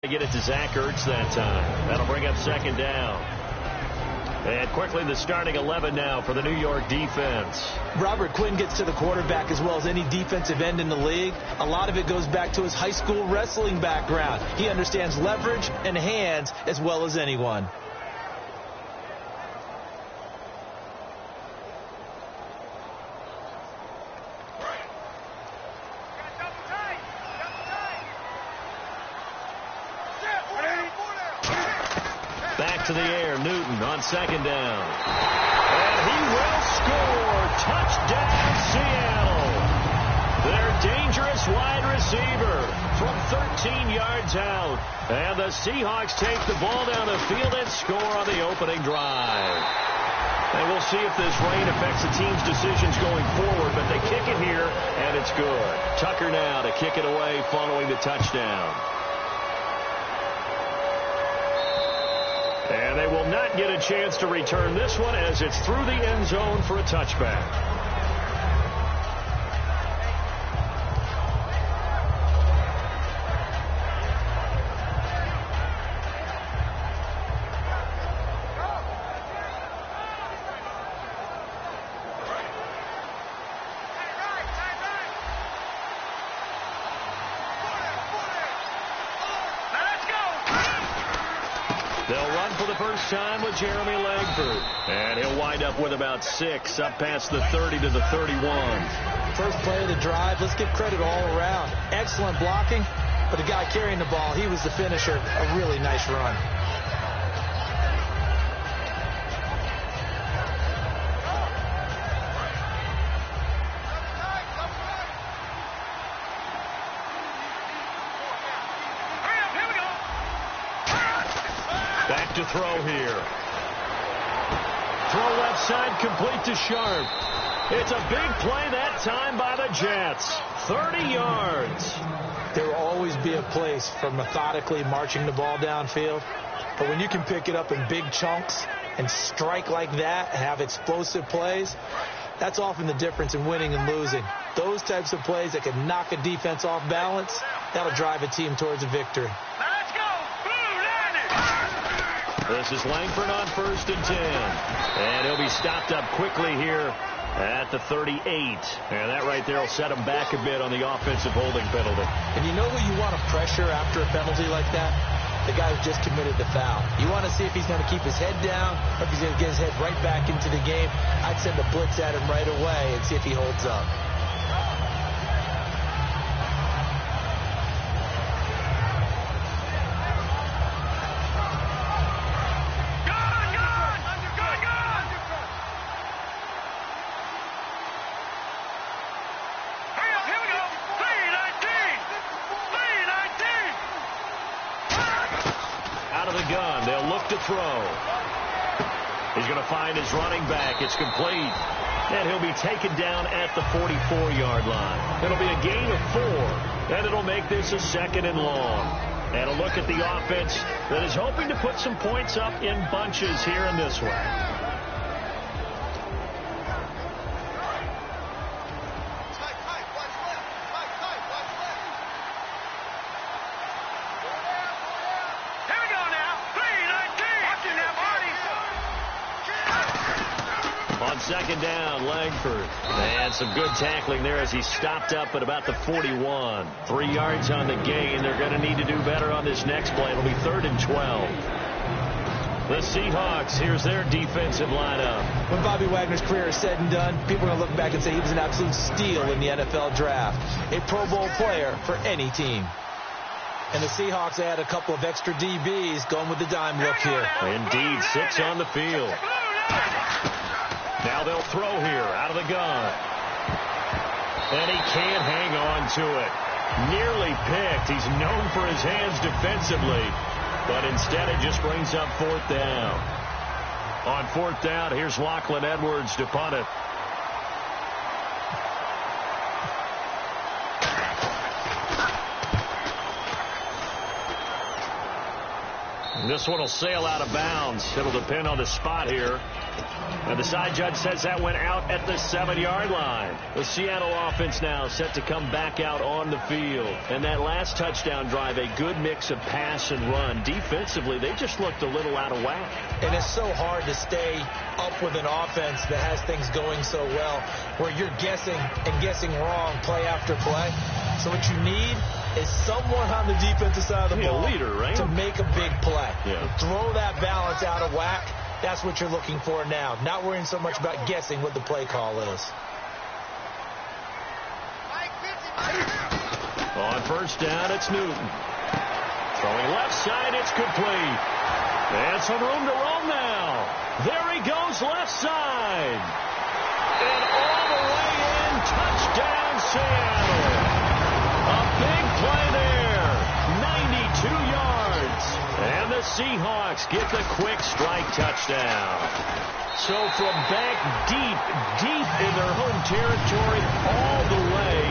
Get it to Zach Ertz that time. That'll bring up second down. And quickly the starting 11 now for the New York defense. Robert Quinn gets to the quarterback as well as any defensive end in the league. A lot of it goes back to his high school wrestling background. He understands leverage and hands as well as anyone. To the air, Newton on second down. And he will score. Touchdown, Seattle. Their dangerous wide receiver from 13 yards out. And the Seahawks take the ball down the field and score on the opening drive. And we'll see if this rain affects the team's decisions going forward, but they kick it here, and it's good. Tucker now to kick it away following the touchdown. And they will not get a chance to return this one as it's through the end zone for a touchback. Time with Jeremy Langford. And he'll wind up with about 6 up past the 30 to the 31. First play of the drive. Let's give credit all around. Excellent blocking, but the guy carrying the ball, he was the finisher. A really nice run. To throw here. Throw left side, complete to Sharp. It's a big play that time by the Jets. 30 yards. There will always be a place for methodically marching the ball downfield. But when you can pick it up in big chunks and strike like that and have explosive plays, that's often the difference in winning and losing. Those types of plays that can knock a defense off balance, that'll drive a team towards a victory. This is Langford on 1st and 10. And he'll be stopped up quickly here at the 38. And that right there will set him back a bit on the offensive holding penalty. And you know who you want to pressure after a penalty like that? The guy who just committed the foul. You want to see if he's going to keep his head down or if he's going to get his head right back into the game. I'd send a blitz at him right away and see if he holds up. Throw. He's going to find his running back. It's complete. And he'll be taken down at the 44-yard line. It'll be a gain of 4. And it'll make this a 2nd and long. And a look at the offense that is hoping to put some points up in bunches here in this one. Second down, Langford. And some good tackling there as he stopped up at about the 41. 3 yards on the gain. They're going to need to do better on this next play. It'll be 3rd and 12. The Seahawks, here's their defensive lineup. When Bobby Wagner's career is said and done, people are going to look back and say he was an absolute steal in the NFL draft. A Pro Bowl player for any team. And the Seahawks add a couple of extra DBs going with the dime look here. Indeed, 6 on the field. Now they'll throw here out of the gun. And he can't hang on to it. Nearly picked. He's known for his hands defensively. But instead it just brings up 4th down. On 4th down, here's Lachlan Edwards to punt it. And this one will sail out of bounds. It'll depend on the spot here. And the side judge says that went out at the 7-yard line. The Seattle offense now set to come back out on the field. And that last touchdown drive, a good mix of pass and run. Defensively, they just looked a little out of whack. And it's so hard to stay up with an offense that has things going so well, where you're guessing and guessing wrong play after play. So what you need is someone on the defensive side of the ball, a leader, right? to make a big play. Yeah. Throw that balance out of whack. That's what you're looking for now. Not worrying so much about guessing what the play call is. On first down, it's Newton. Throwing left side, it's complete. And some room to roam now. There he goes, left side. And all the way in, touchdown Seattle. A big play there, 92 yards. And the Seahawks get the quick strike touchdown. So from back deep in their home territory, all the way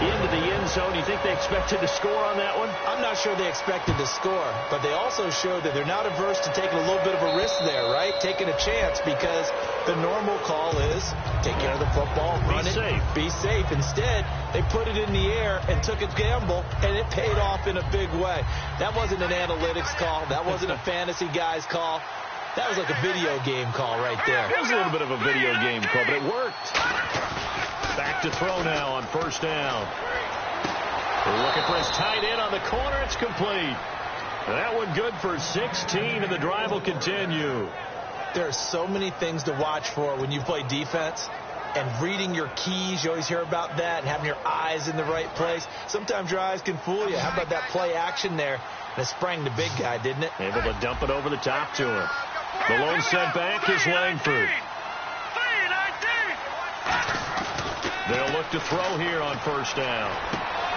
into the end zone, you think they expected to score on that one? I'm not sure they expected to score, but they also showed that they're not averse to taking a little bit of a risk there, right? Taking a chance, because the normal call is take care of the football, run it, be safe. Instead, they put it in the air and took a gamble, and it paid off in a big way. That wasn't an analytics call. That wasn't a fantasy guy's call. That was like a video game call right there. It was a little bit of a video game call, but it worked. Back to throw now on first down. They're looking for his tight end on the corner. It's complete. That one good for 16, and the drive will continue. There are so many things to watch for when you play defense. And reading your keys, you always hear about that, and having your eyes in the right place. Sometimes your eyes can fool you. How about that play action there? And it sprang the big guy, didn't it? Able to dump it over the top to him. The lone setback is Langford. They'll look to throw here on first down.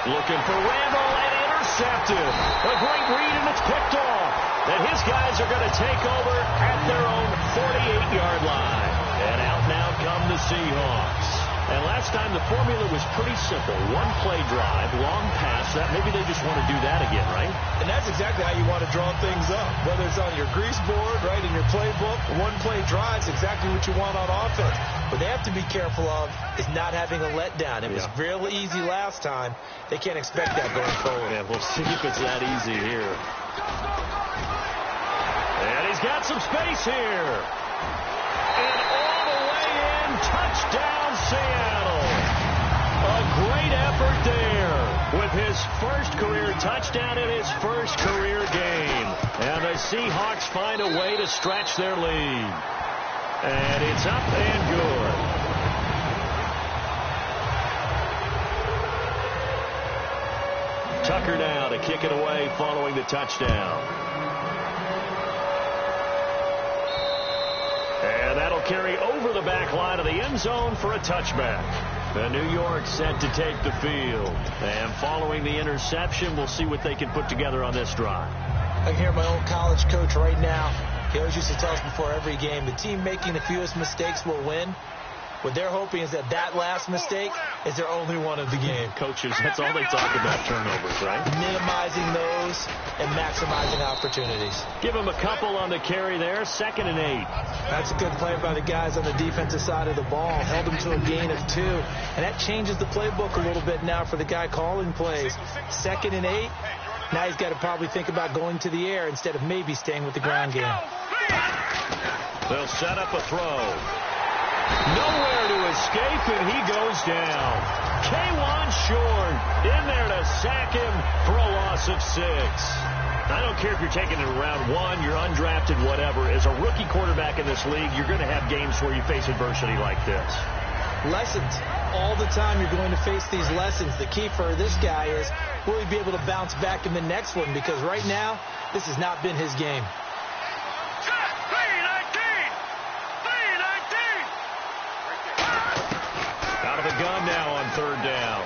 Looking for Randall, and intercepted. A great read, and it's picked off. And his guys are going to take over at their own 48-yard line. And out now come the Seahawks. And last time the formula was pretty simple. One play drive, long pass. That maybe they just want to do that again, right? And that's exactly how you want to draw things up. Whether it's on your grease board, right, in your playbook, one play drive is exactly what you want on offense. What they have to be careful of is not having a letdown. It was real easy last time. They can't expect that going forward. Yeah, we'll see if it's that easy here. And he's got some space here. And all the way in, touchdown Seattle. A great effort there with his first career touchdown in his first career game. And the Seahawks find a way to stretch their lead. And it's up and good. Tucker now to kick it away following the touchdown. And that'll carry over the back line of the end zone for a touchback. The New York set to take the field. And following the interception, we'll see what they can put together on this drive. I can hear my old college coach right now. He always used to tell us before every game, the team making the fewest mistakes will win. What they're hoping is that last mistake is their only one of the game. Coaches, that's all they talk about, turnovers, right? Minimizing those and maximizing opportunities. Give them a couple on the carry there, 2nd and 8. That's a good play by the guys on the defensive side of the ball. Held them to a gain of 2. And that changes the playbook a little bit now for the guy calling plays. 2nd and 8. Now he's got to probably think about going to the air instead of maybe staying with the ground game. They'll set up a throw. Nowhere to escape, and he goes down. K1 short in there to sack him for a loss of 6. I don't care if you're taking it in round 1, you're undrafted, whatever. As a rookie quarterback in this league, you're going to have games where you face adversity like this. Lessons. All the time you're going to face these lessons. The key for this guy is, will he be able to bounce back in the next one? Because right now, this has not been his game. Out of the gun now on 3rd down.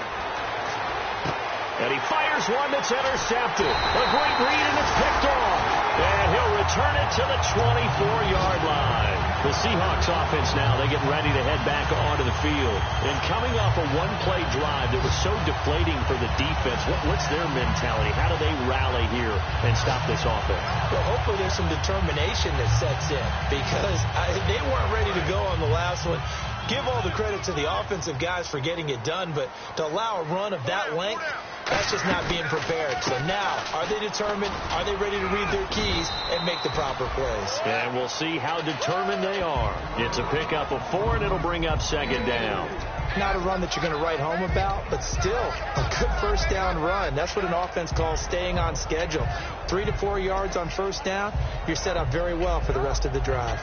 And he fires one that's intercepted. A great read, and it's picked off. And he'll return it to the 24-yard line. The Seahawks offense now, they get ready to head back onto the field. And coming off a one-play drive that was so deflating for the defense, what's their mentality? How do they rally here and stop this offense? Well, hopefully there's some determination that sets in because they weren't ready to go on the last one. Give all the credit to the offensive guys for getting it done, but to allow a run of that length, that's just not being prepared. So now, are they determined? Are they ready to read their keys and make the proper plays? And we'll see how determined they are. It's a pickup of 4, and it'll bring up second down. Not a run that you're going to write home about, but still a good first down run. That's what an offense calls staying on schedule. 3 to 4 yards on first down, you're set up very well for the rest of the drive.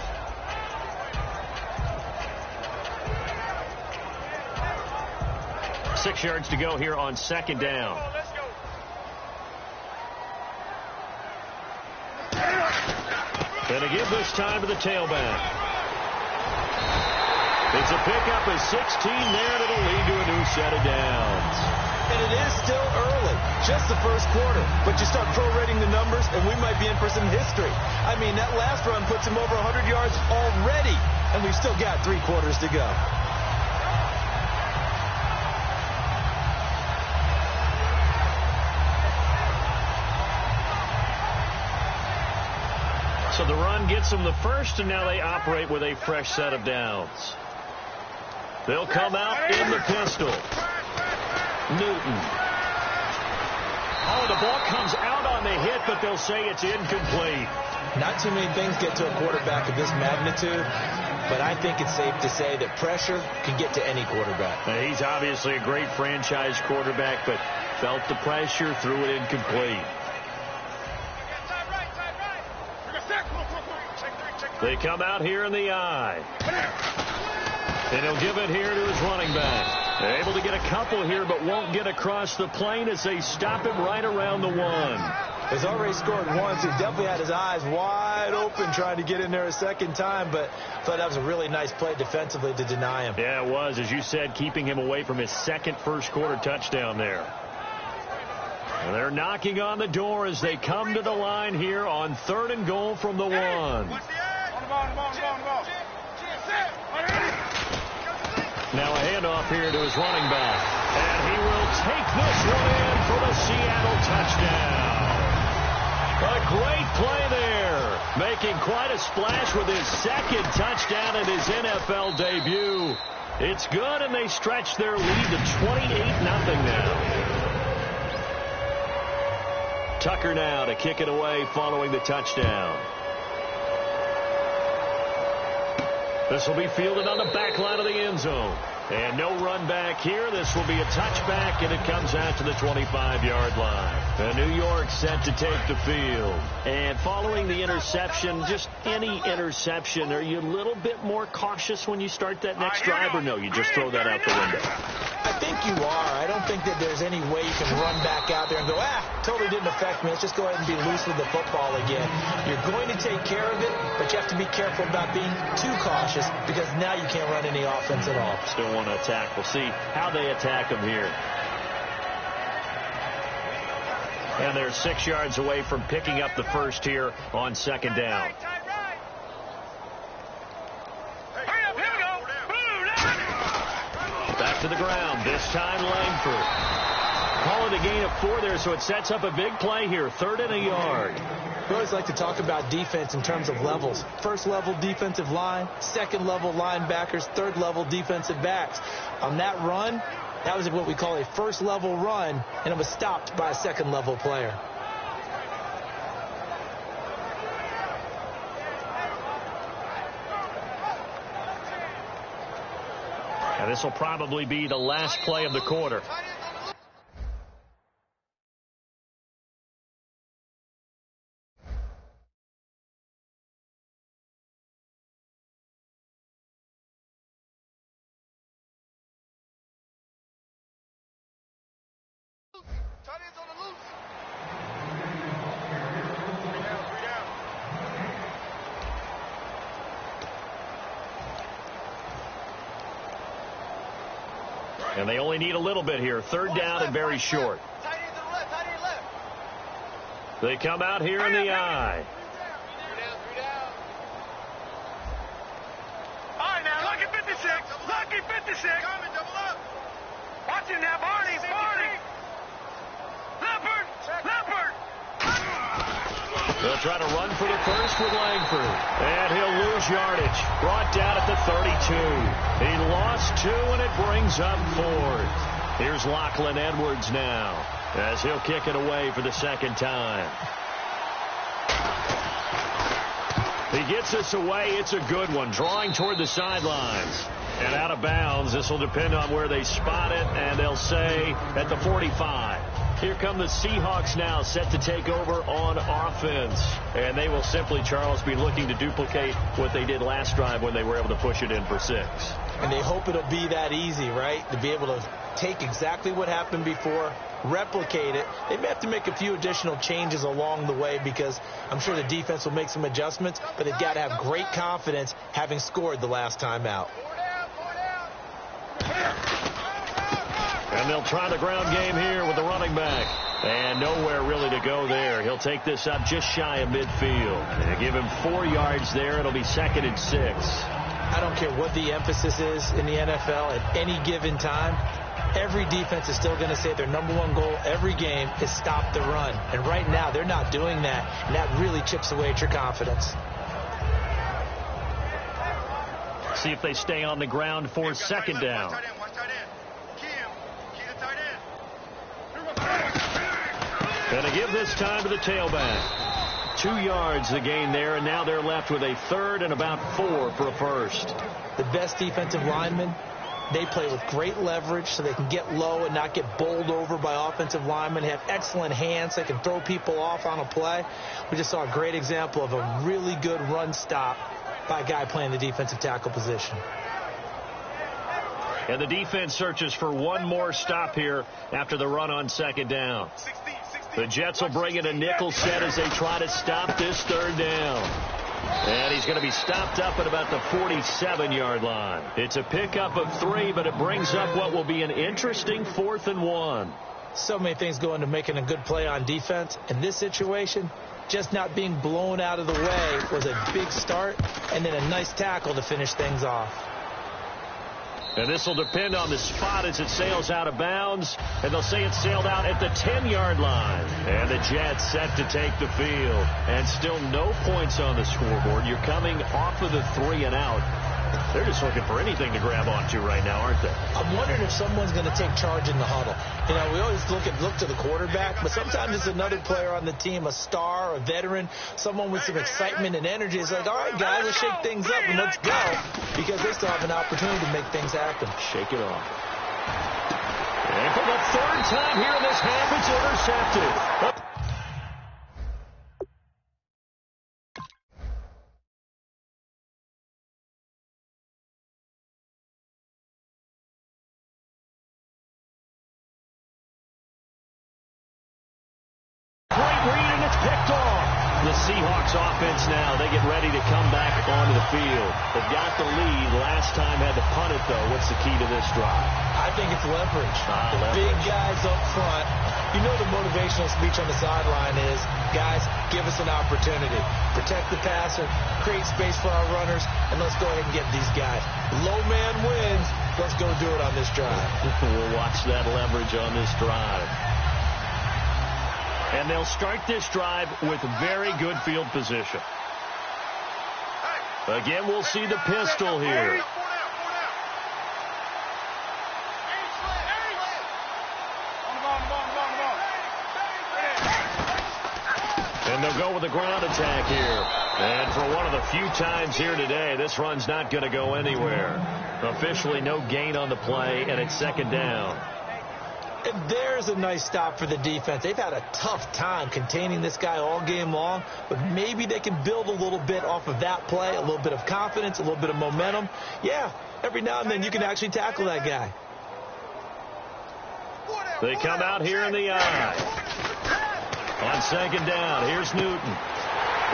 Six yards to go here on second down. And to give this time to the tailback. It's a pickup of 16 there, and it'll lead to a new set of downs. And it is still early, just the first quarter. But you start prorating the numbers, and we might be in for some history. I mean, that last run puts him over 100 yards already, and we've still got 3 quarters to go. So the run gets them the first, and now they operate with a fresh set of downs. They'll come out in the pistol. Newton. Oh, the ball comes out on the hit, but they'll say it's incomplete. Not too many things get to a quarterback of this magnitude, but I think it's safe to say that pressure can get to any quarterback. Now, he's obviously a great franchise quarterback, but felt the pressure, threw it incomplete. They come out here in the eye. And he'll give it here to his running back. They're able to get a couple here, but won't get across the plane as they stop him right around the 1. He's already scored once. He definitely had his eyes wide open trying to get in there a second time, but I thought that was a really nice play defensively to deny him. Yeah, it was. As you said, keeping him away from his second first-quarter touchdown there. And they're knocking on the door as they come to the line here on 3rd and goal from the 1. Now a handoff here to his running back. And he will take this one in for the Seattle touchdown. A great play there. Making quite a splash with his second touchdown in his NFL debut. It's good, and they stretch their lead to 28-0 now. Tucker now to kick it away following the touchdown. This will be fielded on the back line of the end zone. And no run back here. This will be a touchback, and it comes out to the 25-yard line. And New York set to take the field. And following the interception, just any interception, are you a little bit more cautious when you start that next drive, or no, you just throw that out the window? I think you are. I don't think that there's any way you can run back out there and go, totally didn't affect me. Let's just go ahead and be loose with the football again. You're going to take care of it, but you have to be careful about being too cautious because now you can't run any offense at all. Still want to attack. We'll see how they attack them here. And they're 6 yards away from picking up the first here on second down. Back to the ground. This time Langford. Call it a gain of 4 there, so it sets up a big play here. 3rd and a yard. We always like to talk about defense in terms of levels. First level defensive line, second level linebackers, third level defensive backs. On that run, that was what we call a first level run, and it was stopped by a second level player. And this will probably be the last play of the quarter. And they only need a little bit here. 3rd down and very short. They come out here in the eye. Watching now, Barney. Leopard. They'll try to run for the first with Langford. And he'll lose yardage. Brought down at the 32. He lost 2, and it brings up 4th. Here's Lachlan Edwards now, as he'll kick it away for the second time. He gets this away. It's a good one, drawing toward the sidelines. And out of bounds. This will depend on where they spot it, and they'll say at the 45. Here come the Seahawks now, set to take over on offense. And they will simply, Charles, be looking to duplicate what they did last drive when they were able to push it in for 6. And they hope it'll be that easy, right? To be able to take exactly what happened before, replicate it. They may have to make a few additional changes along the way because I'm sure the defense will make some adjustments, but they've got to have great confidence having scored the last time out. And they'll try the ground game here with the running back. And nowhere really to go there. He'll take this up just shy of midfield. They give him 4 yards there. It'll be 2nd and 6. I don't care what the emphasis is in the NFL at any given time. Every defense is still going to say their #1 goal every game is stop the run. And right now, they're not doing that. And that really chips away at your confidence. See if they stay on the ground for 2nd down. And to give this time to the tailback. 2 yards the gain there, and now they're left with a 3rd and about 4 for a first. The best defensive linemen, they play with great leverage so they can get low and not get bowled over by offensive linemen. They have excellent hands. They can throw people off on a play. We just saw a great example of a really good run stop by a guy playing the defensive tackle position. And the defense searches for one more stop here after the run on 2nd down. The Jets will bring in a nickel set as they try to stop this 3rd down. And he's going to be stopped up at about the 47-yard line. It's a pickup of 3, but it brings up what will be an interesting 4th and 1. So many things go into making a good play on defense. In this situation, just not being blown out of the way was a big start, and then a nice tackle to finish things off. And this will depend on the spot as it sails out of bounds. And they'll say it sailed out at the 10-yard line. And the Jets set to take the field. And still no points on the scoreboard. You're coming off of the 3 and out. They're just looking for anything to grab onto right now, aren't they? I'm wondering if someone's going to take charge in the huddle. You know, we always look to the quarterback, but sometimes it's another player on the team, a star, a veteran, someone with some excitement and energy. It's like, all right, guys, let's shake things up and let's go, because they still have an opportunity to make things happen. Shake it off. And for the 3rd time here in this half, it's intercepted. Picked off. The Seahawks offense now, they get ready to come back onto the field. They've got the lead. Last time had to punt it, though. What's the key to this drive? I think it's leverage. Leverage. Big guys up front. You know the motivational speech on the sideline is, guys, give us an opportunity. Protect the passer, create space for our runners, and let's go ahead and get these guys. Low man wins. Let's go do it on this drive. We'll watch that leverage on this drive. And they'll start this drive with very good field position. Again, we'll see the pistol here. And they'll go with the ground attack here. And for one of the few times here today, this run's not going to go anywhere. Officially no gain on the play, and it's 2nd down. And there's a nice stop for the defense. They've had a tough time containing this guy all game long, but maybe they can build a little bit off of that play, a little bit of confidence, a little bit of momentum. Yeah, every now and then you can actually tackle that guy. They come out here in the eye. On 2nd down, here's Newton.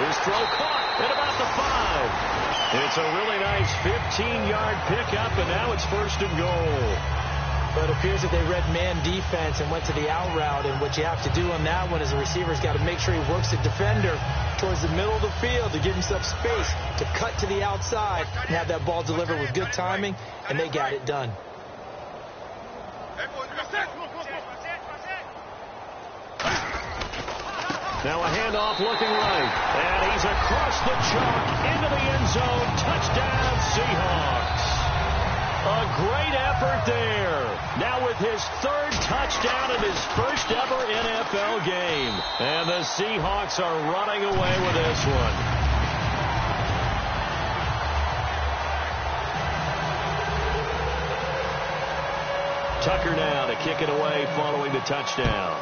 His throw caught at about the 5. It's a really nice 15-yard pickup, and now it's 1st and goal. But it appears that they read man defense and went to the out route. And what you have to do on that one is the receiver's got to make sure he works the defender towards the middle of the field to give himself space to cut to the outside and have that ball delivered with good timing, and they got it done. Now a handoff looking right. And he's across the chalk into the end zone. Touchdown, Seahawks. A great effort there. Now with his third touchdown in his first ever NFL game. And the Seahawks are running away with this one. Tucker now to kick it away following the touchdown.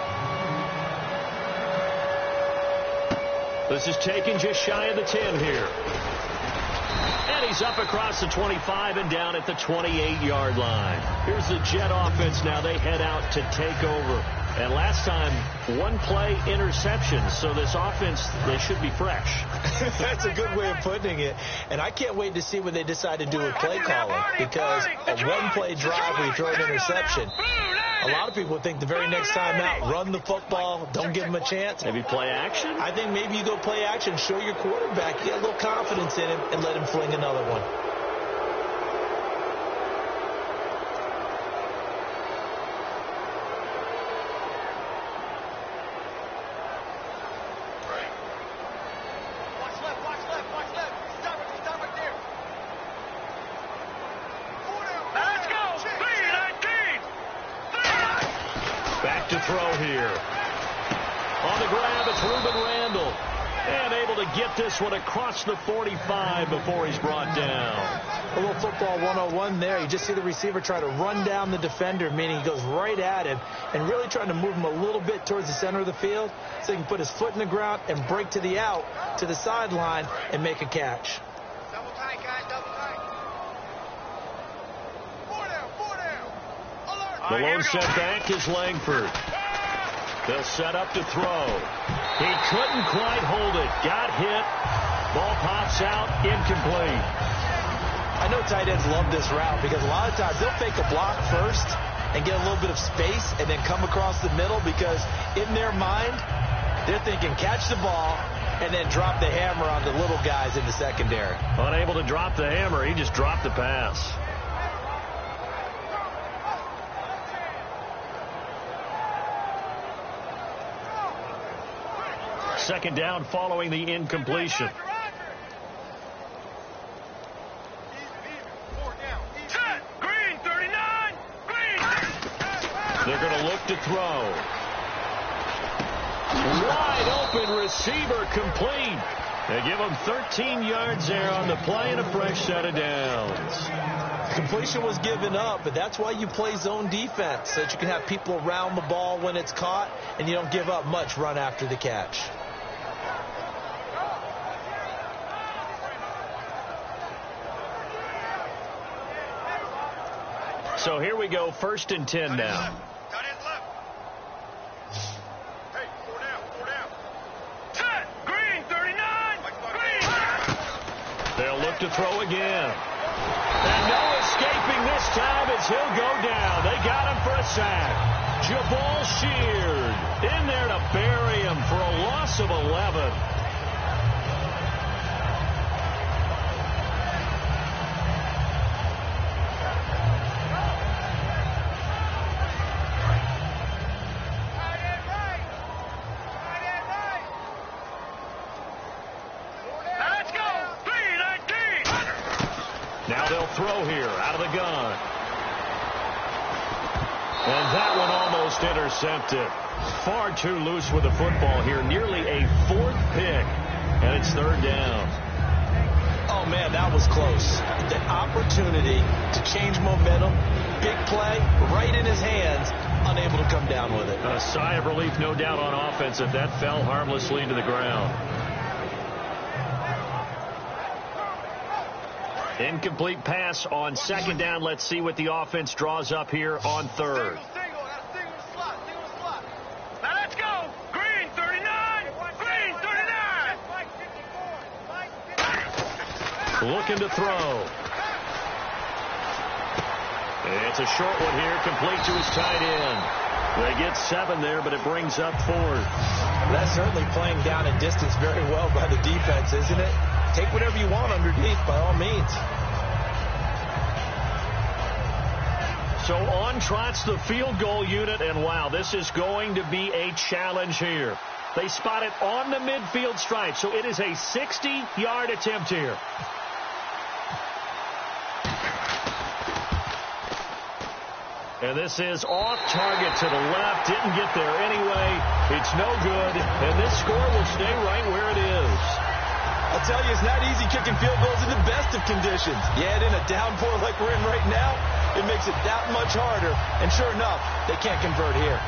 This is taken just shy of the 10 here. And he's up across the 25 and down at the 28-yard line. Here's the Jet offense now. They head out to take over. And last time, one play interception. So this offense, they should be fresh. That's a good way of putting it. And I can't wait to see what they decide to do with play calling. Because a one-play drive where you throw an interception, a lot of people think the very next time out, run the football, don't give them a chance. Maybe play action? I think maybe you go play action, show your quarterback, get a little confidence in him, and let him fling another one. To throw here. On the grab, it's Ruben Randall. And able to get this one across the 45 before he's brought down. A little football 101 there. You just see the receiver try to run down the defender, meaning he goes right at him and really trying to move him a little bit towards the center of the field so he can put his foot in the ground and break to the out, to the sideline, and make a catch. Double tight, guys, double tight. Four down, four down. Alert. The lone set back is Langford. They'll set up to throw. He couldn't quite hold it. Got hit. Ball pops out. Incomplete. I know tight ends love this route because a lot of times they'll fake a block first and get a little bit of space and then come across the middle because in their mind, they're thinking catch the ball and then drop the hammer on the little guys in the secondary. Unable to drop the hammer. He just dropped the pass. Second down following the incompletion. Green, 39. Green. They're going to look to throw. Wide open receiver complete. They give him 13 yards there on the play and a fresh set of downs. Completion was given up, but that's why you play zone defense, so that you can have people around the ball when it's caught and you don't give up much run after the catch. So here we go, 1st and 10 now. Hey, four down, four down. Green, 39. Green. They'll look to throw again. And no escaping this time as he'll go down. They got him for a sack. Jabal Sheard in there to bury him for a loss of 11. Now they'll throw here out of the gun. And that one almost intercepted. Far too loose with the football here. Nearly a 4th pick. And it's 3rd down. Oh, man, that was close. The opportunity to change momentum. Big play right in his hands. Unable to come down with it. A sigh of relief, no doubt, on offense if that fell harmlessly to the ground. Incomplete pass on 2nd down. Let's see what the offense draws up here on 3rd. Now let's go. Green, 39. Green, 39. Looking to throw. It's a short one here, complete to his tight end. They get 7 there, but it brings up 4th. That's certainly playing down a distance very well by the defense, isn't it? Take whatever you want underneath, by all means. So on trots the field goal unit, and wow, this is going to be a challenge here. They spot it on the midfield stripe, so it is a 60-yard attempt here. And this is off target to the left. Didn't get there anyway. It's no good. And this score will stay right where it is. I'll tell you, it's not easy kicking field goals in the best of conditions. You add in a downpour like we're in right now, it makes it that much harder. And sure enough, they can't convert here.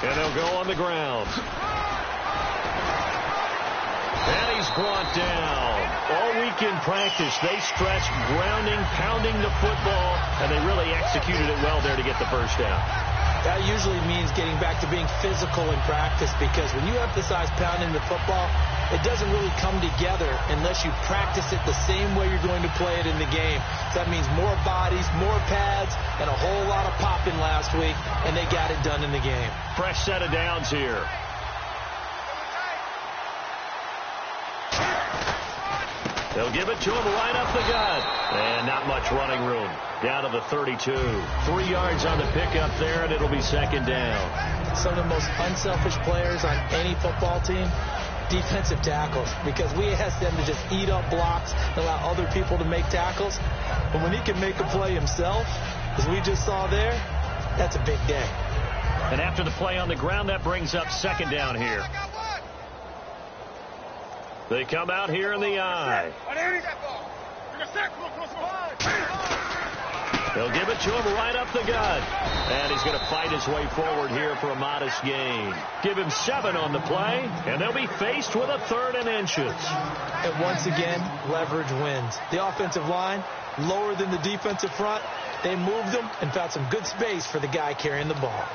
And they'll go on the ground. And he's brought down. All week in practice, they stressed grounding, pounding the football, and they really executed it well there to get the first down. That usually means getting back to being physical in practice, because when you emphasize pounding the football, it doesn't really come together unless you practice it the same way you're going to play it in the game. So that means more bodies, more pads, and a whole lot of popping last week, and they got it done in the game. Fresh set of downs here. They'll give it to him right up the gut. And not much running room. Down to the 32. 3 yards on the pickup there, and it'll be second down. Some of the most unselfish players on any football team, defensive tackles, because we ask them to just eat up blocks and allow other people to make tackles. But when he can make a play himself, as we just saw there, that's a big day. And after the play on the ground, that brings up second down here. They come out here in the eye. They'll give it to him right up the gut. And he's going to fight his way forward here for a modest gain. Give him 7 on the play, and they'll be faced with a 3rd and inches. And once again, leverage wins. The offensive line, lower than the defensive front, they moved them and found some good space for the guy carrying the ball.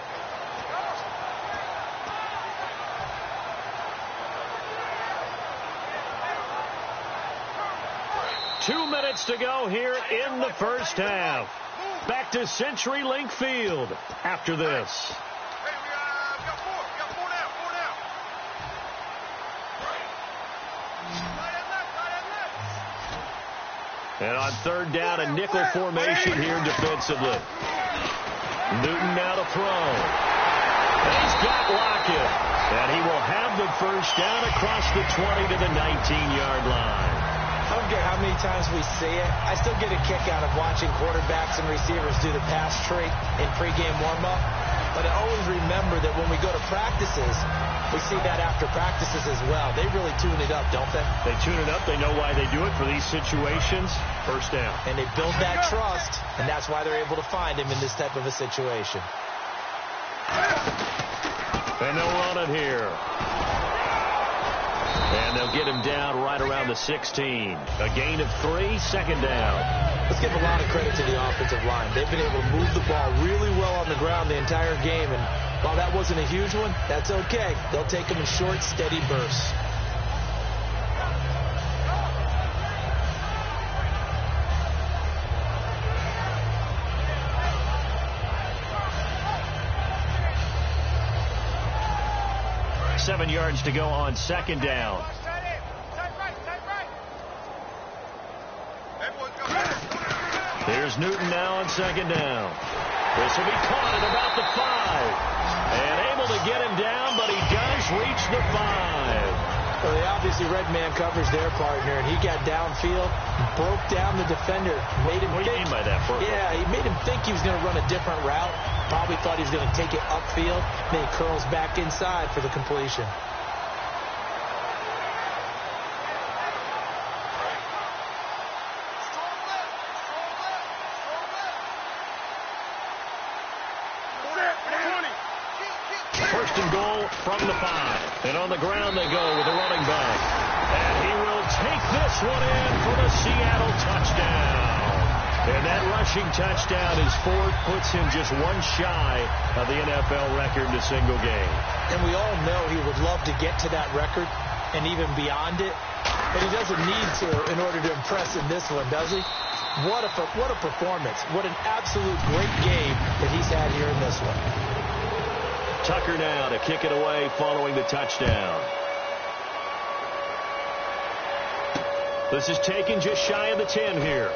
Two minutes to go here in the first half. Back to CenturyLink Field after this. And on 3rd down, a nickel formation here defensively. Newton now to throw. And he's got Lockett. And he will have the first down across the 20 to the 19-yard line. I don't care how many times we see it. I still get a kick out of watching quarterbacks and receivers do the pass tree in pregame warm-up. But I always remember that when we go to practices, we see that after practices as well. They really tune it up, don't they? They tune it up. They know why they do it for these situations. First down. And they build that trust, and that's why they're able to find him in this type of a situation. And they'll run it here. And they'll get him down right around the 16. A gain of 3, second down. Let's give a lot of credit to the offensive line. They've been able to move the ball really well on the ground the entire game. And while that wasn't a huge one, that's okay. They'll take them in short, steady bursts. Seven yards to go on second down. Here's Newton now on second down. This will be caught at about the 5. And able to get him down, but he does reach the 5. Well, they obviously red man covers their partner, and he got downfield, broke down the defender, made him What do you mean by that? Yeah, he made him think he was going to run a different route. Probably thought he was going to take it upfield. Then he curls back inside for the completion. First and goal from the 5. And on the ground they go with a running back. And he will take this one in for the Seattle touchdown. And that rushing touchdown, his 4th, puts him just one shy of the NFL record in a single game. And we all know he would love to get to that record and even beyond it. But he doesn't need to in order to impress in this one, does he? What a performance. What an absolute great game that he's had here in this one. Tucker now to kick it away following the touchdown. This is taken just shy of the 10 here.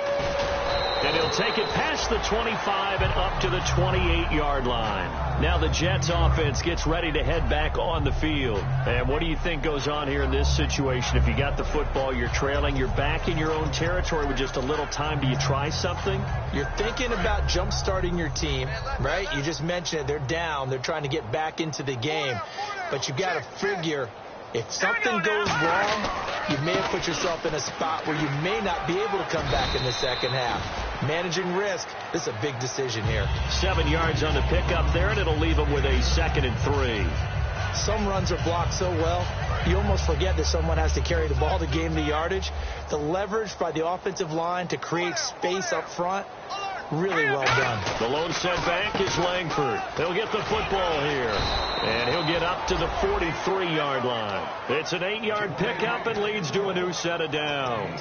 And he'll take it past the 25 and up to the 28-yard line. Now the Jets offense gets ready to head back on the field. And what do you think goes on here in this situation? If you got the football, you're trailing, you're back in your own territory with just a little time. Do you try something? You're thinking about jump-starting your team, right? You just mentioned it. They're down. They're trying to get back into the game. But you got to figure if something goes wrong, you may have put yourself in a spot where you may not be able to come back in the second half. Managing risk, this is a big decision here. 7 yards on the pickup there, and it'll leave them with a 2nd and 3. Some runs are blocked so well, you almost forget that someone has to carry the ball to gain the yardage. The leverage by the offensive line to create space up front, really well done. The lone setback is Langford. He'll get the football here, and he'll get up to the 43-yard line. It's an 8-yard pickup and leads to a new set of downs.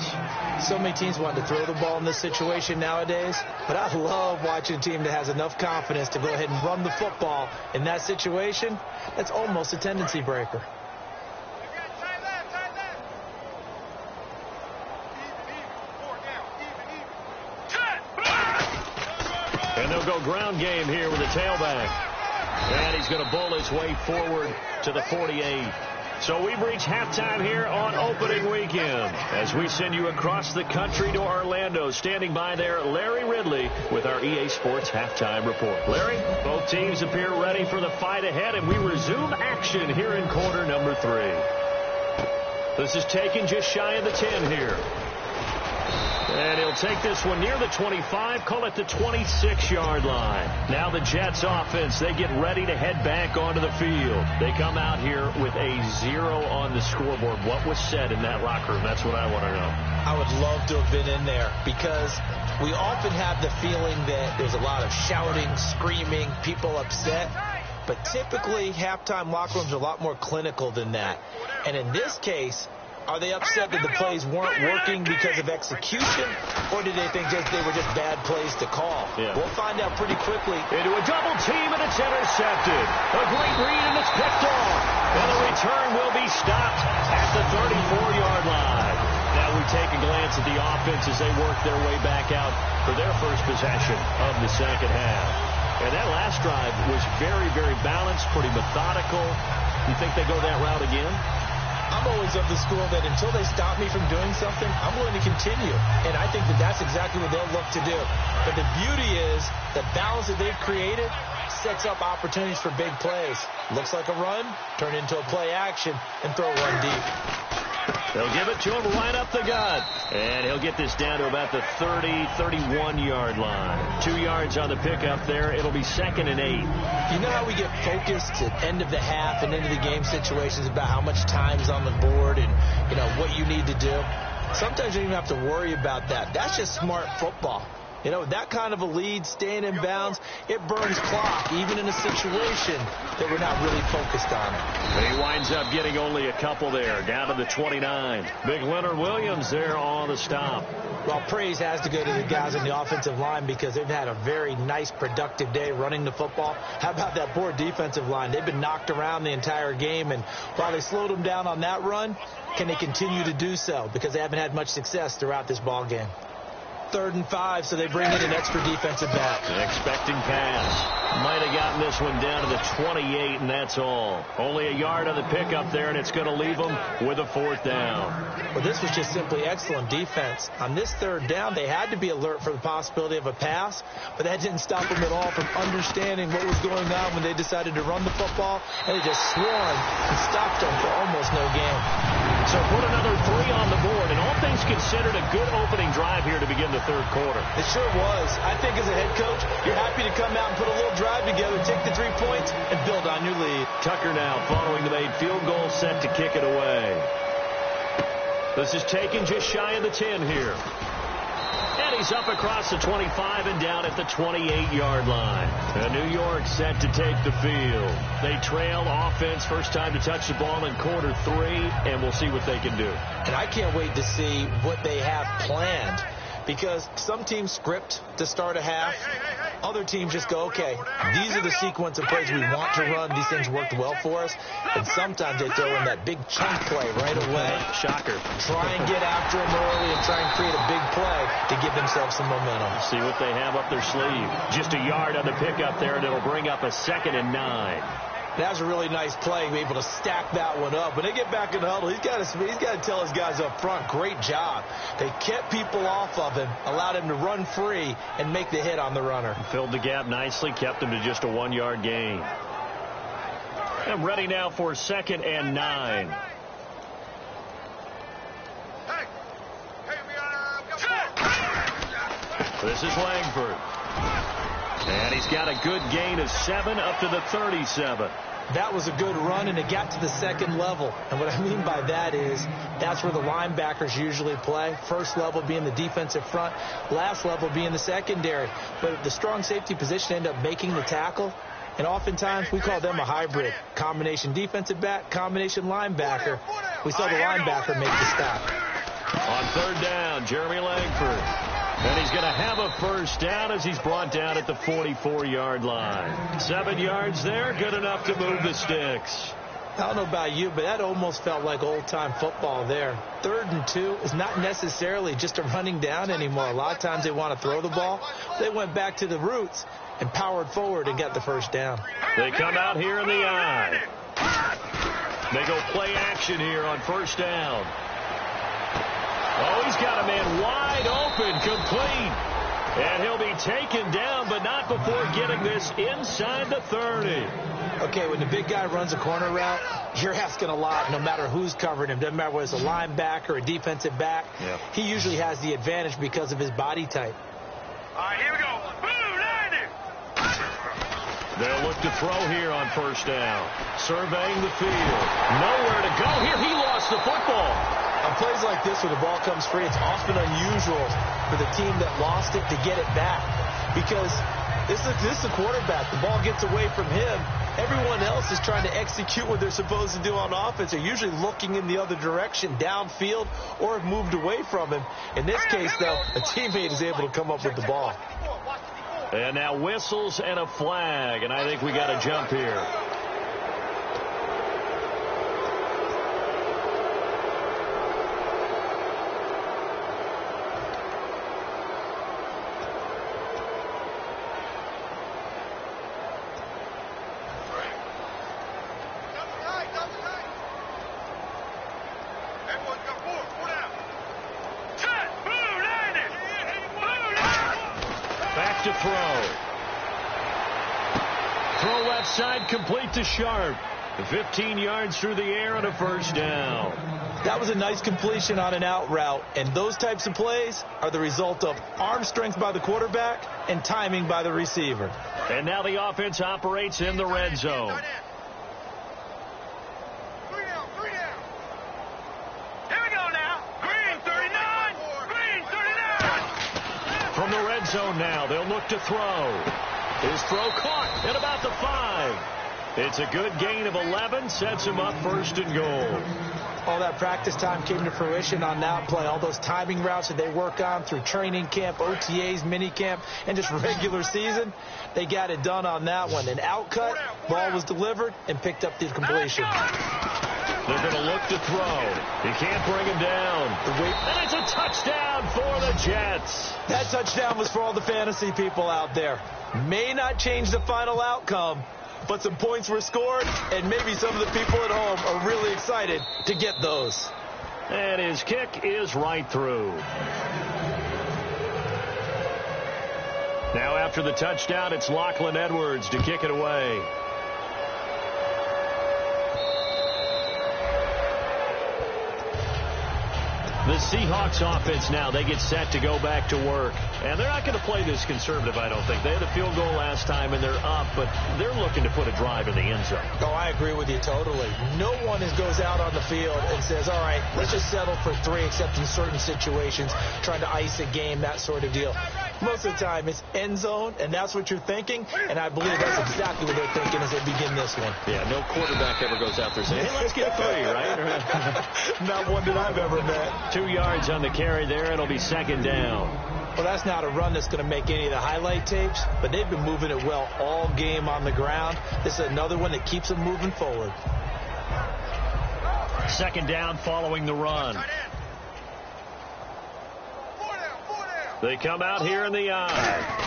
So many teams want to throw the ball in this situation nowadays, but I love watching a team that has enough confidence to go ahead and run the football in that situation. That's almost a tendency breaker. And they'll go ground game here with a tailback. And he's going to bull his way forward to the 48. So we've reached halftime here on opening weekend as we send you across the country to Orlando. Standing by there, Larry Ridley with our EA Sports Halftime Report. Larry, both teams appear ready for the fight ahead, and we resume action here in quarter number 3. This is taken just shy of the 10 here. And he'll take this one near the 25, call it the 26-yard line. Now the Jets offense, they get ready to head back onto the field. They come out here with a 0 on the scoreboard. What was said in that locker room? That's what I want to know. I would love to have been in there because we often have the feeling that there's a lot of shouting, screaming, people upset. But typically, halftime locker rooms are a lot more clinical than that. And in this case, are they upset that the plays weren't working because of execution, or did they think they were just bad plays to call? Yeah. We'll find out pretty quickly. Into a double team, and it's intercepted. A great read, and it's picked off. And the return will be stopped at the 34-yard line. Now we take a glance at the offense as they work their way back out for their first possession of the second half. And that last drive was very, very balanced, pretty methodical. You think they go that route again? I'm always of the school that until they stop me from doing something, I'm willing to continue. And I think that that's exactly what they'll look to do. But the beauty is the balance that they've created sets up opportunities for big plays. Looks like a run, turn into a play action, and throw one deep. They'll give it to him right up the gut. And he'll get this down to about the 30, 31-yard line. 2 yards on the pickup there. It'll be 2nd and 8. You know how we get focused at end of the half and into the game situations about how much time's on the board and, what you need to do? Sometimes you don't even have to worry about that. That's just smart football. That kind of a lead, staying in bounds, it burns clock, even in a situation that we're not really focused on it. And he winds up getting only a couple there, down to the 29. Big Leonard Williams there on the stop. Well, praise has to go to the guys on the offensive line because they've had a very nice, productive day running the football. How about that poor defensive line? They've been knocked around the entire game, and while they slowed them down on that run, can they continue to do so? Because they haven't had much success throughout this ball game. 3rd and 5, so they bring in an extra defensive back. An expecting pass. Might have gotten this one down to the 28, and that's all. Only a yard on the pickup there, and it's going to leave them with a 4th down. Well, this was just simply excellent defense. On this 3rd down, they had to be alert for the possibility of a pass, but that didn't stop them at all from understanding what was going on when they decided to run the football, and they just swarmed and stopped them for almost no gain. So put another 3 on the board, and all things considered, a good opening drive here to begin the 3rd quarter. It sure was. I think as a head coach, you're happy to come out and put a little drive together, take the 3 points, and build on your lead. Tucker now following the made field goal, set to kick it away. This is taken just shy of the 10 here. And he's up across the 25 and down at the 28-yard line. And New York set to take the field. They trail offense, first time to touch the ball in quarter 3, and we'll see what they can do. And I can't wait to see what they have planned, because some teams script to start a half, other teams just go, okay, these are the sequence of plays we want to run. These things worked well for us. And sometimes they throw in that big chunk play right away. Shocker. Try and get after them early and try and create a big play to give themselves some momentum. See what they have up their sleeve. Just a yard on the pickup there, and it'll bring up a 2nd and 9. That was a really nice play, be able to stack that one up. When they get back in the huddle, he's got to tell his guys up front, great job. They kept people off of him, allowed him to run free and make the hit on the runner. Filled the gap nicely, kept him to just a 1-yard gain. And ready now for 2nd and 9. This is Langford. And he's got a good gain of 7 up to the 37. That was a good run, and it got to the 2nd level. And what I mean by that is that's where the linebackers usually play. First level being the defensive front, last level being the secondary. But the strong safety position ended up making the tackle. And oftentimes we call them a hybrid. Combination defensive back, combination linebacker. We saw the linebacker make the stop. On 3rd down, Jeremy Langford. And he's going to have a first down as he's brought down at the 44-yard line. 7 yards there, good enough to move the sticks. I don't know about you, but that almost felt like old-time football there. 3rd and 2 is not necessarily just a running down anymore. A lot of times they want to throw the ball. They went back to the roots and powered forward and got the first down. They come out here in the eye. They go play action here on 1st down. Oh, he's got a man wide open, complete. And he'll be taken down, but not before getting this inside the 30. Okay, when the big guy runs a corner route, you're asking a lot no matter who's covering him. Doesn't matter whether it's a linebacker or a defensive back. Yep. He usually has the advantage because of his body type. All right, here we go. Boom, 90. They'll look to throw here on 1st down. Surveying the field. Nowhere to go here. He lost the football. On plays like this where the ball comes free, it's often unusual for the team that lost it to get it back. Because this is the quarterback. The ball gets away from him. Everyone else is trying to execute what they're supposed to do on offense. They're usually looking in the other direction, downfield, or have moved away from him. In this case, though, a teammate is able to come up with the ball. And now whistles and a flag, and I think we got a jump here. To throw. Throw left side, complete to Sharp. 15 yards through the air and a first down. That was a nice completion on an out route, and those types of plays are the result of arm strength by the quarterback and timing by the receiver. And now the offense operates in the red zone. From the red zone now, they'll look to throw. His throw caught at about the 5. It's a good gain of 11, sets him up 1st and goal. All that practice time came to fruition on that play. All those timing routes that they work on through training camp, OTAs, mini camp, and just regular season, they got it done on that one. An out cut, ball was delivered, and picked up the completion. They're going to look to throw. He can't bring him down. And it's a touchdown for the Jets. That touchdown was for all the fantasy people out there. May not change the final outcome, but some points were scored, and maybe some of the people at home are really excited to get those. And his kick is right through. Now after the touchdown, it's Lachlan Edwards to kick it away. The Seahawks offense now, they get set to go back to work. And they're not going to play this conservative, I don't think. They had a field goal last time, and they're up, but they're looking to put a drive in the end zone. Oh, I agree with you totally. No one goes out on the field and says, all right, let's just settle for 3, except in certain situations, trying to ice a game, that sort of deal. Most of the time, it's end zone, and that's what you're thinking, and I believe that's exactly what they're thinking as they begin this one. Yeah, no quarterback ever goes out there saying, hey, let's get 3, right? Not one that I've ever met. 2 yards on the carry there. It'll be 2nd down. Well, that's not a run that's going to make any of the highlight tapes, but they've been moving it well all game on the ground. This is another one that keeps them moving forward. Second down following the run. They come out here in the eye.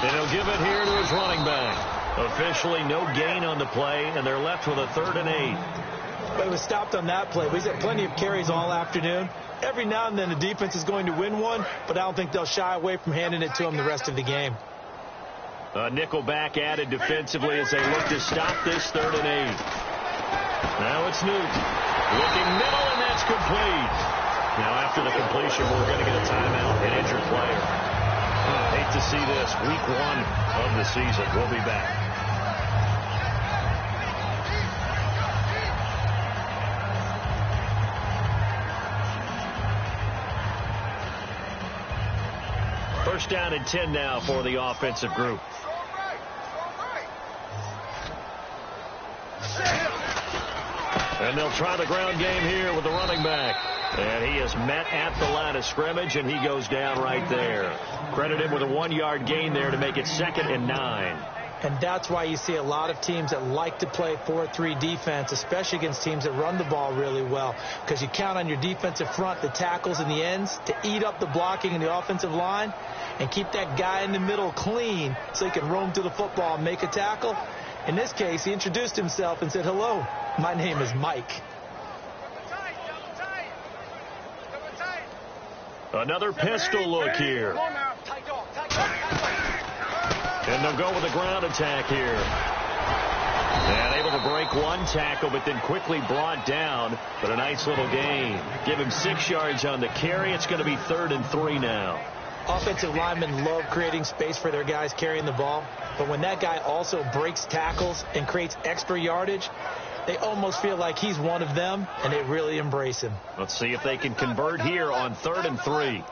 And he'll give it here to his running back. Officially no gain on the play, and they're left with a 3rd and 8. But it was stopped on that play. He's had plenty of carries all afternoon. Every now and then the defense is going to win one, but I don't think they'll shy away from handing it to him the rest of the game. A nickel back added defensively as they look to stop this 3rd and 8. Now it's Newton. Looking middle, and that's complete. Now after the completion, we're going to get a timeout, an injured player. Hate to see this. Week 1 of the season. We'll be back. First down and 10 now for the offensive group. And they'll try the ground game here with the running back. And he is met at the line of scrimmage, and he goes down right there. Credit him with a 1-yard gain there to make it 2nd and 9. And that's why you see a lot of teams that like to play 4-3 defense, especially against teams that run the ball really well, because you count on your defensive front, the tackles and the ends, to eat up the blocking in the offensive line and keep that guy in the middle clean so he can roam to the football and make a tackle. In this case, he introduced himself and said, "Hello, my name is Mike." Another pistol look here. And they'll go with a ground attack here. And able to break one tackle, but then quickly brought down. But a nice little gain. Give him 6 yards on the carry. It's going to be 3rd and 3 now. Offensive linemen love creating space for their guys carrying the ball. But when that guy also breaks tackles and creates extra yardage, they almost feel like he's one of them, and they really embrace him. Let's see if they can convert here on 3rd and 3.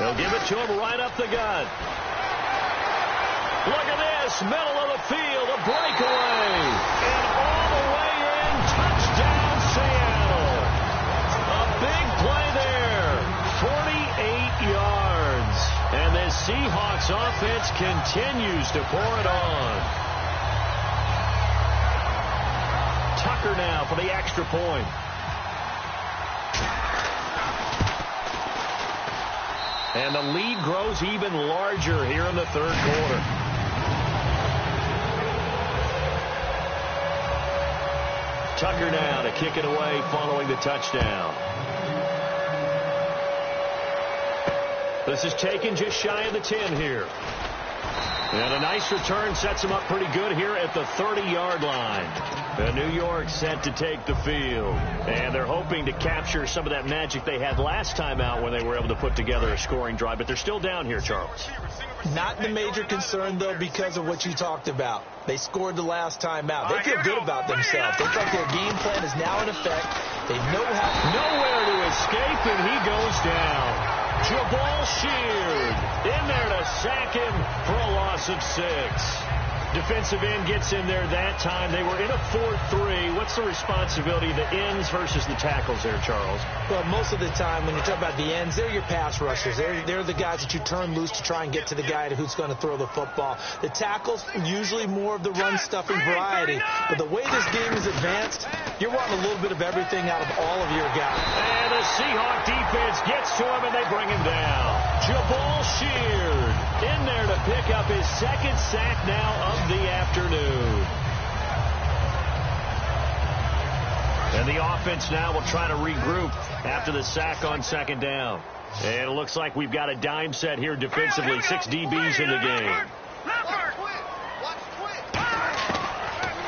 They'll give it to him right up the gut. Look at this, middle of the field, a breakaway. And all the way in, touchdown Seattle. A big play there, 48 yards. And the Seahawks offense continues to pour it on. Tucker now for the extra point. And the lead grows even larger here in the 3rd quarter. Tucker now to kick it away following the touchdown. This is taken just shy of the 10 here. And a nice return sets him up pretty good here at the 30-yard line. And New York set to take the field. And they're hoping to capture some of that magic they had last time out when they were able to put together a scoring drive. But they're still down here, Charles. Not the major concern, though, because of what you talked about. They scored the last time out. They feel good about themselves. They think their game plan is now in effect. They know how. Nowhere to escape, and he goes down. Jabal Sheard in there to sack him for a loss of 6. Defensive end gets in there that time. They were in a 4-3. What's the responsibility of the ends versus the tackles there, Charles? Well, most of the time when you talk about the ends, they're your pass rushers. They're the guys that you turn loose to try and get to the guy who's going to throw the football. The tackles, usually more of the run-stuffing variety. But the way this game is advanced, you're wanting a little bit of everything out of all of your guys. And the Seahawk defense gets to him, and they bring him down. Jabal Sheard in there to pick up his 2nd sack now of the afternoon. And the offense now will try to regroup after the sack on 2nd down. And it looks like we've got a dime set here defensively. 6 DBs in the game.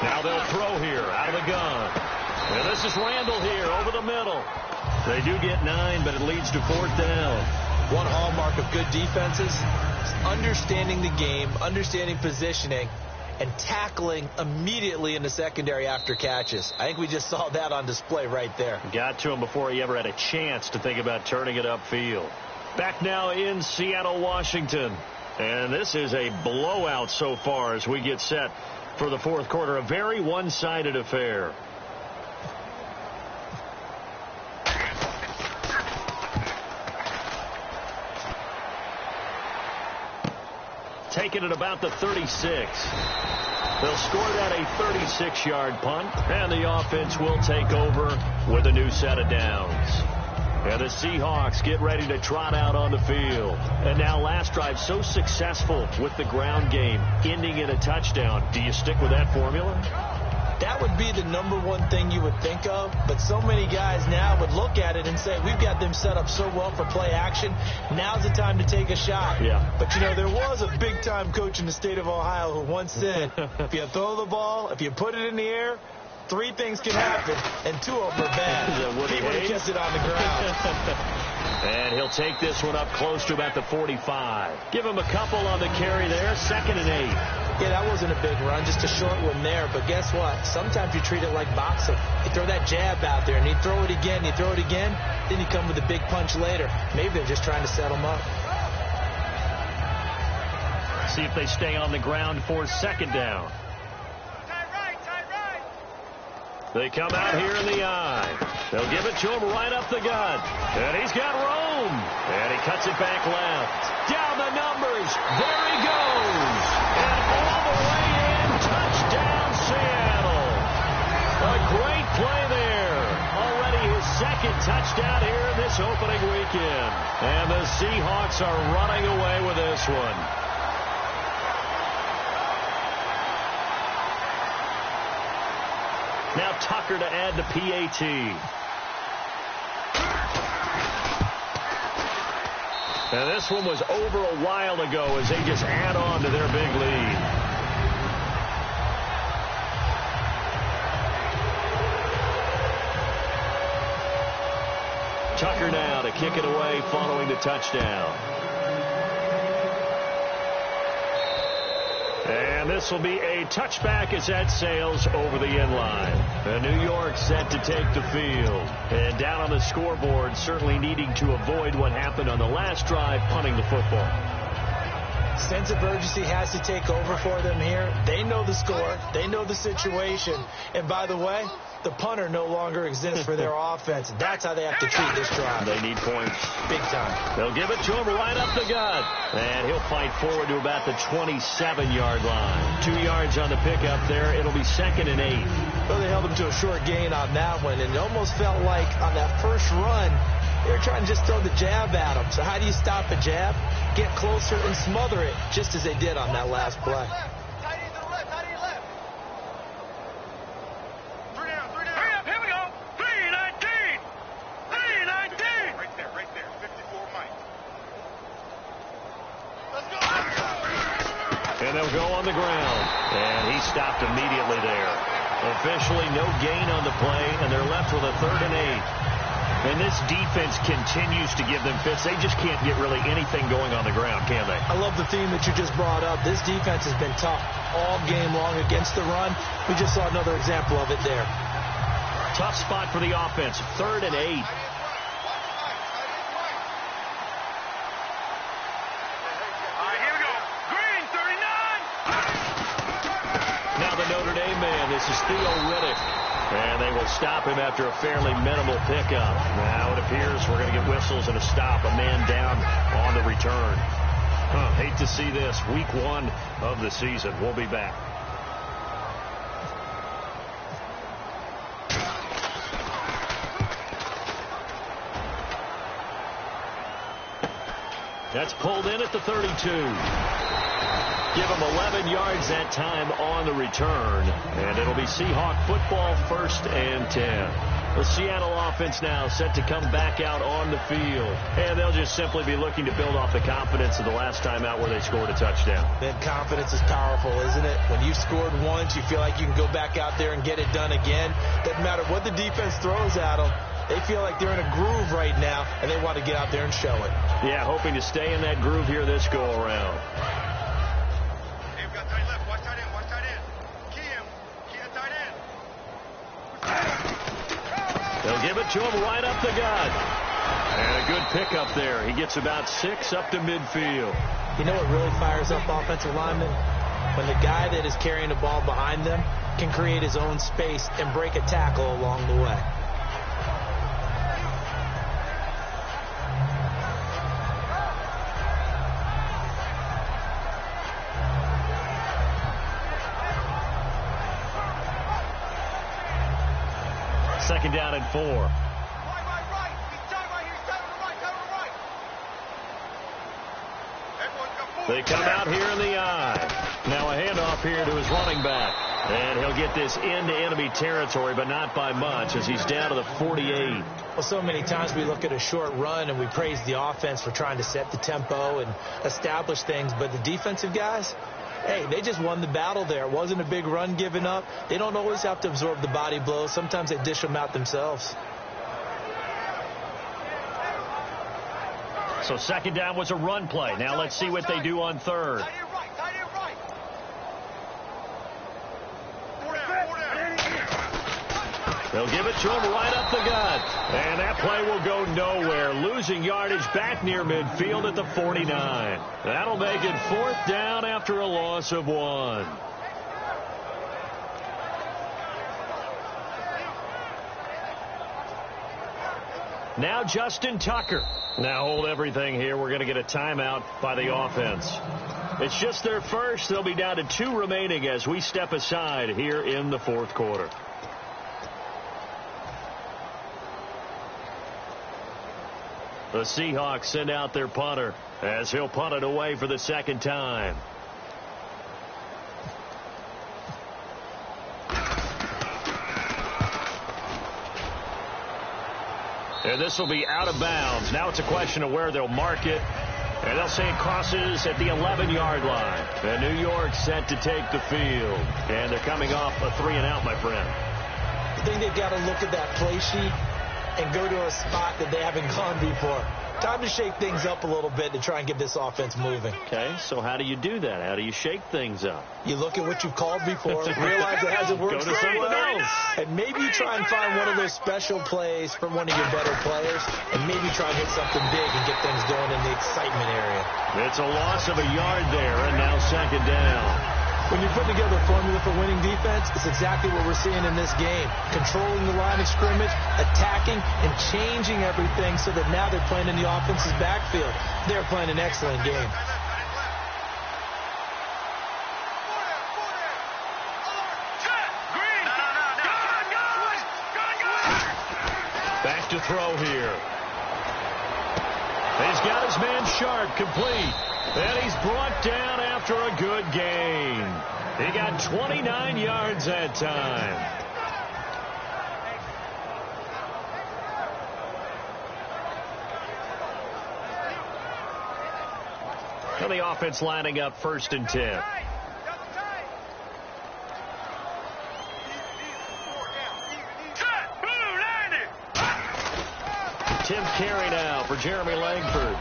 Now they'll throw here out of the gun. And this is Randall here over the middle. They do get 9, but it leads to 4th down. One hallmark of good defenses is understanding the game, understanding positioning, and tackling immediately in the secondary after catches. I think we just saw that on display right there. Got to him before he ever had a chance to think about turning it upfield. Back now in Seattle, Washington. And this is a blowout so far as we get set for the 4th quarter. A very one-sided affair. taken at about the 36. They'll score that a 36-yard punt, and the offense will take over with a new set of downs. And the Seahawks get ready to trot out on the field. And now last drive so successful with the ground game, ending in a touchdown. Do you stick with that formula? That would be the number one thing you would think of, but so many guys now would look at it and say, we've got them set up so well for play action, now's the time to take a shot. Yeah. But, you know, there was a big-time coach in the state of Ohio who once said, if you throw the ball, if you put it in the air, 3 things can happen, and 2 of them are bad. He would have kept it on the ground. And he'll take this one up close to about the 45. Give him a couple on the carry there, 2nd and 8. Yeah, that wasn't a big run, just a short one there. But guess what? Sometimes you treat it like boxing. You throw that jab out there, and you throw it again, then you come with a big punch later. Maybe they're just trying to set them up. See if they stay on the ground for 2nd down. They come out here in the eye. They'll give it to him right up the gut. And he's got room. And he cuts it back left. Down the numbers. There he goes. And all the way in. Touchdown, Seattle. A great play there. Already his 2nd touchdown here in this opening weekend. And the Seahawks are running away with this one. Now Tucker to add the PAT. And this one was over a while ago as they just add on to their big lead. Tucker now to kick it away following the touchdown. And this will be a touchback as that sails over the end line. And New York set to take the field. And down on the scoreboard, certainly needing to avoid what happened on the last drive, punting the football. Sense of urgency has to take over for them here. They know the score. They know the situation. And by the way, the punter no longer exists for their offense. That's how they have to treat this drive. They need points. Big time. They'll give it to him right up the gut. And he'll fight forward to about the 27-yard line. 2 yards on the pickup there. It'll be 2nd and 8. Well, they held him to a short gain on that one. And it almost felt like on that first run, they were trying to just throw the jab at him. So how do you stop a jab? Get closer and smother it, just as they did on that last play. And they'll go on the ground. And he stopped immediately there. Officially no gain on the play, and they're left with a 3rd and 8. And this defense continues to give them fits. They just can't get really anything going on the ground, can they? I love the theme that you just brought up. This defense has been tough all game long against the run. We just saw another example of it there. Tough spot for the offense. 3rd and 8. Notre Dame man. This is Theo Riddick. And they will stop him after a fairly minimal pickup. Now it appears we're going to get whistles and a stop. A man down on the return. Hate to see this. Week 1 of the season. We'll be back. That's pulled in at the 32. Give him 11 yards that time on the return. And it'll be Seahawk football, 1st and 10. The Seattle offense now set to come back out on the field. And they'll just simply be looking to build off the confidence of the last time out where they scored a touchdown. Then confidence is powerful, isn't it? When you've scored once, you feel like you can go back out there and get it done again. Doesn't matter what the defense throws at them. They feel like they're in a groove right now, and they want to get out there and show it. Yeah, hoping to stay in that groove here this go-around. They'll give it to him right up the gut. And a good pickup there. He gets about 6 up to midfield. You know what really fires up offensive linemen? When the guy that is carrying the ball behind them can create his own space and break a tackle along the way. second down and 4. They come out here in the eye. Now a handoff here to his running back. And he'll get this into enemy territory, but not by much, as he's down to the 48. Well, so many times we look at a short run and we praise the offense for trying to set the tempo and establish things. But the defensive guys, hey, they just won the battle there. It wasn't a big run given up. They don't always have to absorb the body blows. Sometimes they dish them out themselves. So second down was a run play. Now let's see what they do on third. They'll give it to him right up the gut. And that play will go nowhere. Losing yardage back near midfield at the 49. That'll make it fourth down after a loss of 1. Now Justin Tucker. Now hold everything here. We're going to get a timeout by the offense. It's just their first. They'll be down to 2 remaining as we step aside here in the fourth quarter. The Seahawks send out their punter as he'll punt it away for the second time. And this will be out of bounds. Now it's a question of where they'll mark it. And they'll say it crosses at the 11-yard line. And New York set to take the field. And they're coming off a 3-and-out, my friend. I think they've got to look at that play sheet and go to a spot that they haven't gone before. Time to shake things up a little bit to try and get this offense moving. Okay, so how do you do that? How do you shake things up? You look at what you've called before, realize it hasn't worked Go to someone else. and maybe you try and find one of those special plays from one of your better players, and maybe try and hit something big and get things going in the excitement area. It's a loss of a yard there, and now second down. When you put together a formula for winning defense, it's exactly what we're seeing in this game. Controlling the line of scrimmage, attacking, and changing everything so that now they're playing in the offense's backfield. They're playing an excellent game. Back to throw here. He's got his man Sharp complete. And he's brought down after a good gain. He got 29 yards that time. So the offense lining up 1st and 10. Tim Carey now for Jeremy Langford.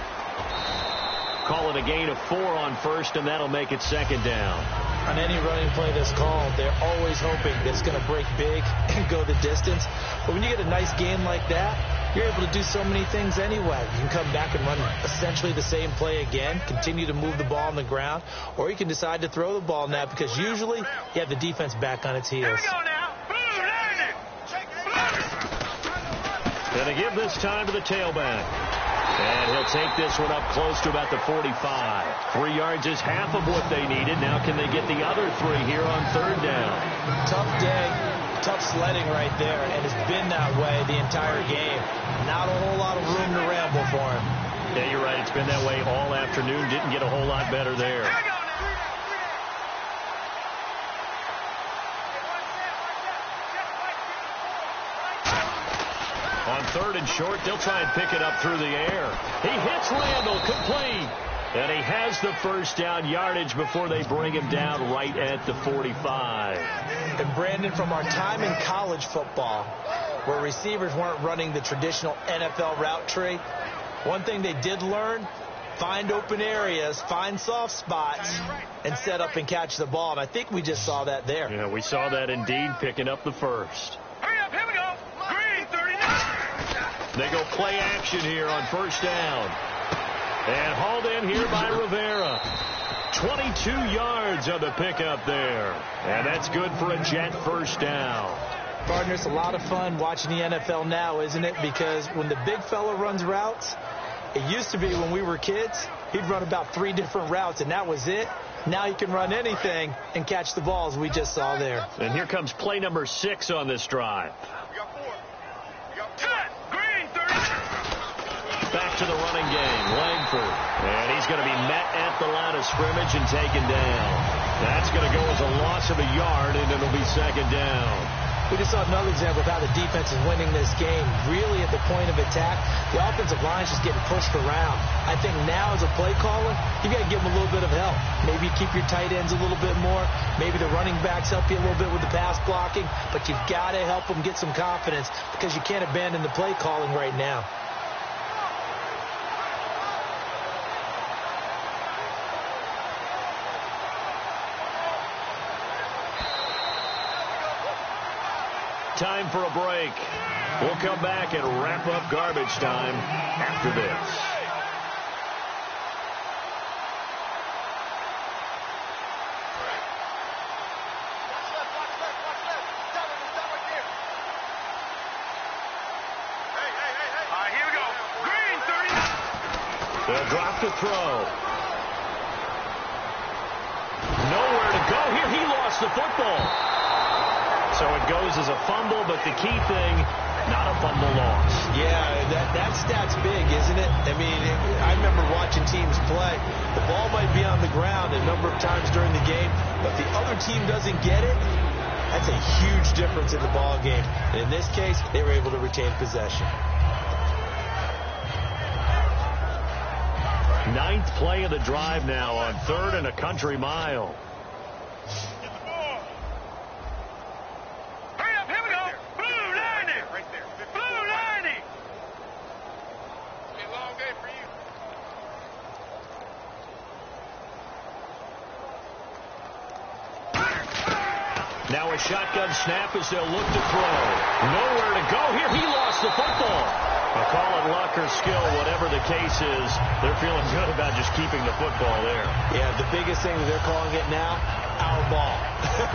Call it a gain of 4 on 1st, and that'll make it second down. On any running play that's called, they're always hoping that it's going to break big and go the distance. But when you get a nice gain like that, you're able to do so many things anyway. You can come back and run essentially the same play again, continue to move the ball on the ground, or you can decide to throw the ball now because usually you have the defense back on its heels. Going to give this time to the tailback. And he'll take this one up close to about the 45. 3 yards is half of what they needed. Now can they get the other 3 here on third down? Tough day, tough sledding right there, and it's been that way the entire game. Not a whole lot of room to ramble for him. Yeah, you're right. It's been that way all afternoon. Didn't get a whole lot better there. On third and short, they'll try and pick it up through the air. He hits Randall, complete. And he has the first down yardage before they bring him down right at the 45. And Brandon, from our time in college football, where receivers weren't running the traditional NFL route tree, one thing they did learn, find open areas, find soft spots, and set up and catch the ball. And I think we just saw that there. Yeah, we saw that indeed, picking up the first. Hurry up, here we go. Green, 39. They go play action here on first down. And hauled in here by Rivera. 22 yards on the pickup there. And that's good for a Jet first down. Partner, it's a lot of fun watching the NFL now, isn't it? Because when the big fella runs routes, it used to be when we were kids, he'd run about 3 different routes, and that was it. Now he can run anything and catch the balls we just saw there. And here comes play number 6 on this drive. to the running game. Langford. And he's going to be met at the line of scrimmage and taken down. That's going to go as a loss of a yard, and it'll be second down. We just saw another example of how the defense is winning this game. Really at the point of attack, the offensive line is just getting pushed around. I think now as a play caller, you've got to give them a little bit of help. Maybe keep your tight ends a little bit more. Maybe the running backs help you a little bit with the pass blocking. But you've got to help them get some confidence because you can't abandon the play calling right now. Time for a break. We'll come back and wrap up garbage time after this. Here we go. Green 30. They'll drop to throw. Nowhere to go here. He lost the football. So it goes as a fumble, but the key thing, not a fumble loss. Yeah, that stat's big, isn't it? I mean, I remember watching teams play. The ball might be on the ground a number of times during the game, but the other team doesn't get it. That's a huge difference in the ball game. And in this case, they were able to retain possession. Ninth play of the drive now on 3rd and a country mile. Now a shotgun snap as they'll look to throw. Nowhere to go here. He lost the football. A call it luck or skill, whatever the case is, they're feeling good about just keeping the football there. Yeah, the biggest thing that they're calling it now, our ball.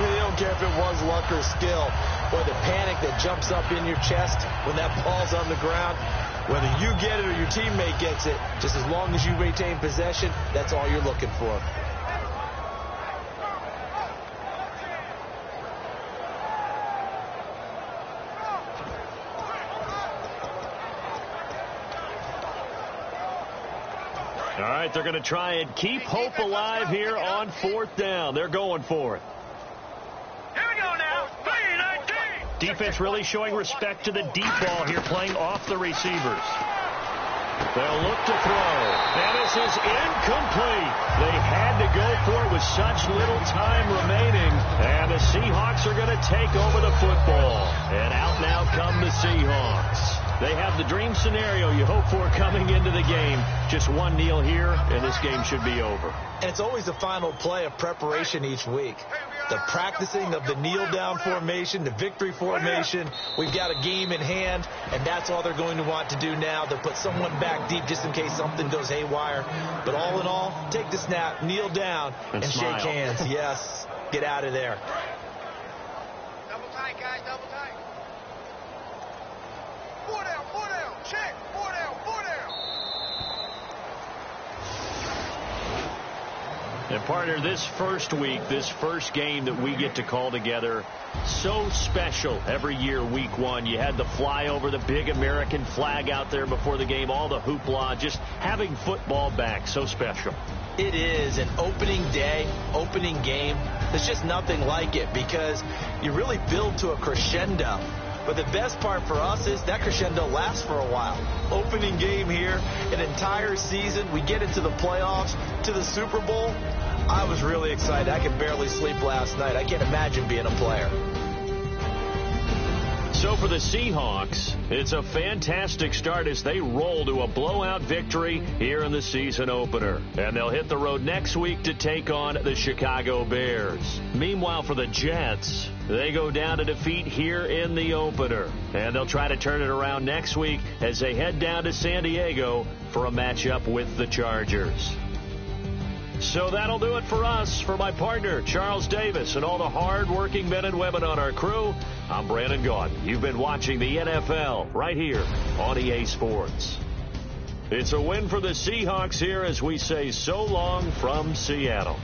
They don't care if it was luck or skill. Or the panic that jumps up in your chest when that ball's on the ground. Whether you get it or your teammate gets it, just as long as you retain possession, that's all you're looking for. All right, they're going to try and keep hope alive here on 4th down. They're going for it. Here we go now. 3-19. Defense really showing respect to the deep ball here, playing off the receivers. They'll look to throw. And this is incomplete. They had to go for it with such little time remaining. And the Seahawks are going to take over the football. And out now come the Seahawks. They have the dream scenario you hope for coming into the game. Just one kneel here, and this game should be over. And it's always the final play of preparation each week. The practicing of the kneel-down formation, the victory formation. We've got a game in hand, and that's all they're going to want to do now. They'll put someone back deep just in case something goes haywire. But all in all, take the snap, kneel down, and shake hands. Yes, get out of there. Double tight, guys, double tight. 4 down, check, 4 down. And partner, this first week, this first game that we get to call together, so special every year, week 1. You had the flyover, the big American flag out there before the game, all the hoopla, just having football back, so special. It is an opening day, opening game. There's just nothing like it because you really build to a crescendo. But the best part for us is that crescendo lasts for a while. Opening game here, an entire season. We get into the playoffs, to the Super Bowl. I was really excited. I could barely sleep last night. I can't imagine being a player. So for the Seahawks, it's a fantastic start as they roll to a blowout victory here in the season opener. And they'll hit the road next week to take on the Chicago Bears. Meanwhile, for the Jets, they go down to defeat here in the opener. And they'll try to turn it around next week as they head down to San Diego for a matchup with the Chargers. So that'll do it for us. For my partner, Charles Davis, and all the hard-working men and women on our crew, I'm Brandon Gaudin. You've been watching the NFL right here on EA Sports. It's a win for the Seahawks here as we say so long from Seattle.